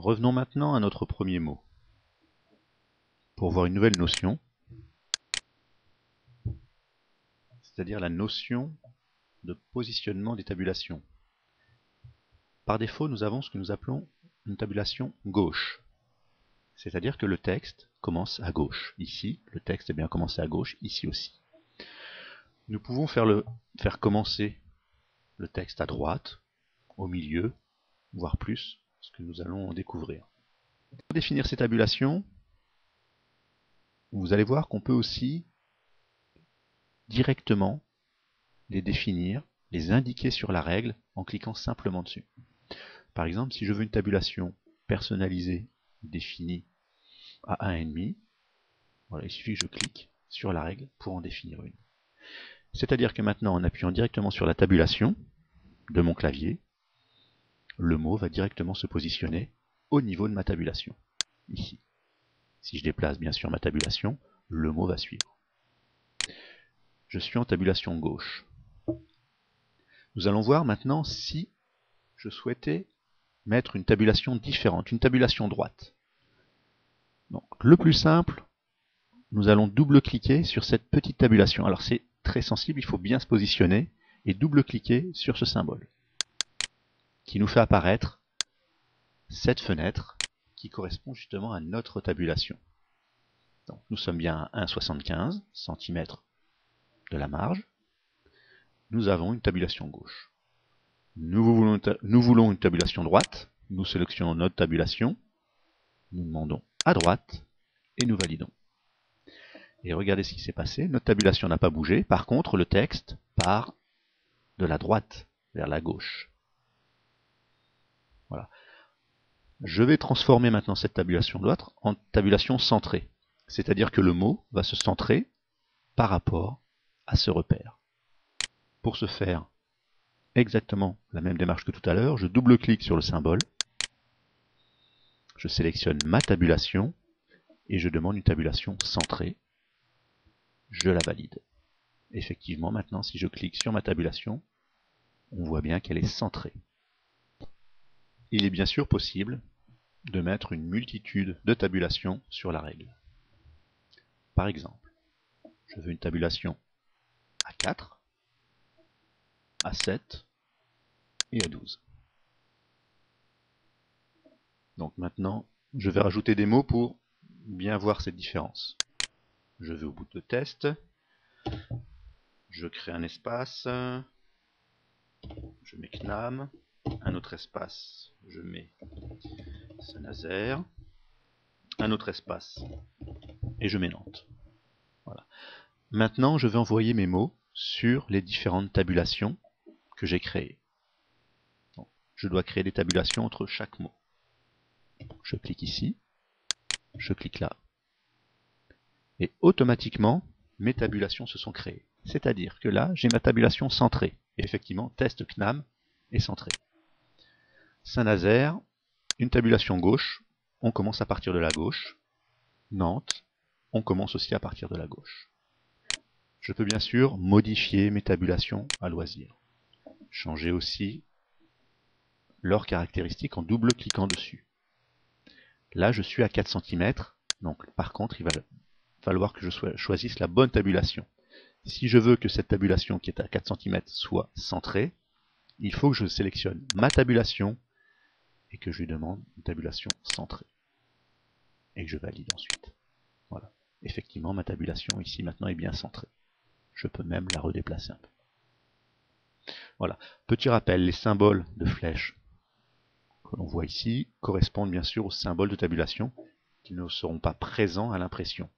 Revenons maintenant à notre premier mot, pour voir une nouvelle notion, c'est-à-dire la notion de positionnement des tabulations. Par défaut, nous avons ce que nous appelons une tabulation gauche, c'est-à-dire que le texte commence à gauche. Ici, le texte est bien commencé à gauche, ici aussi. Nous pouvons faire commencer le texte à droite, au milieu, voire plus, ce que nous allons découvrir. Pour définir ces tabulations, vous allez voir qu'on peut aussi directement les définir, les indiquer sur la règle en cliquant simplement dessus. Par exemple, si je veux une tabulation personnalisée définie à 1,5, voilà, il suffit que je clique sur la règle pour en définir une. C'est-à-dire que maintenant, en appuyant directement sur la tabulation de mon clavier, le mot va directement se positionner au niveau de ma tabulation, ici. Si je déplace bien sûr ma tabulation, le mot va suivre. Je suis en tabulation gauche. Nous allons voir maintenant si je souhaitais mettre une tabulation différente, une tabulation droite. Donc, le plus simple, nous allons double-cliquer sur cette petite tabulation. Alors c'est très sensible, il faut bien se positionner et double-cliquer sur ce symbole qui nous fait apparaître cette fenêtre qui correspond justement à notre tabulation. Donc, nous sommes bien à 1,75 cm de la marge. Nous avons une tabulation gauche. Nous voulons une tabulation droite. Nous sélectionnons notre tabulation. Nous demandons à droite et nous validons. Et regardez ce qui s'est passé. Notre tabulation n'a pas bougé. Par contre, le texte part de la droite vers la gauche. Voilà. Je vais transformer maintenant cette tabulation droite en tabulation centrée. C'est-à-dire que le mot va se centrer par rapport à ce repère. Pour ce faire, exactement la même démarche que tout à l'heure, je double-clique sur le symbole, je sélectionne ma tabulation et je demande une tabulation centrée. Je la valide. Effectivement, maintenant, si je clique sur ma tabulation, on voit bien qu'elle est centrée. Il est bien sûr possible de mettre une multitude de tabulations sur la règle. Par exemple, je veux une tabulation à 4, à 7 et à 12. Donc maintenant, je vais rajouter des mots pour bien voir cette différence. Je vais au bout de test, je crée un espace, je mets CNAM, un autre espace, je mets Saint-Nazaire, un autre espace, et je mets Nantes. Voilà. Maintenant, je vais envoyer mes mots sur les différentes tabulations que j'ai créées. Donc, je dois créer des tabulations entre chaque mot. Je clique ici, je clique là, et automatiquement, mes tabulations se sont créées. C'est-à-dire que là, j'ai ma tabulation centrée. Et effectivement, test CNAM est centré. Saint-Nazaire, une tabulation gauche, on commence à partir de la gauche. Nantes, on commence aussi à partir de la gauche. Je peux bien sûr modifier mes tabulations à loisir. Changer aussi leurs caractéristiques en double-cliquant dessus. Là, je suis à 4 cm, donc par contre, il va falloir que je choisisse la bonne tabulation. Si je veux que cette tabulation qui est à 4 cm soit centrée, il faut que je sélectionne ma tabulation et que je lui demande une tabulation centrée. Et que je valide ensuite. Voilà. Effectivement, ma tabulation ici maintenant est bien centrée. Je peux même la redéplacer un peu. Voilà. Petit rappel, les symboles de flèche que l'on voit ici correspondent bien sûr aux symboles de tabulation qui ne seront pas présents à l'impression.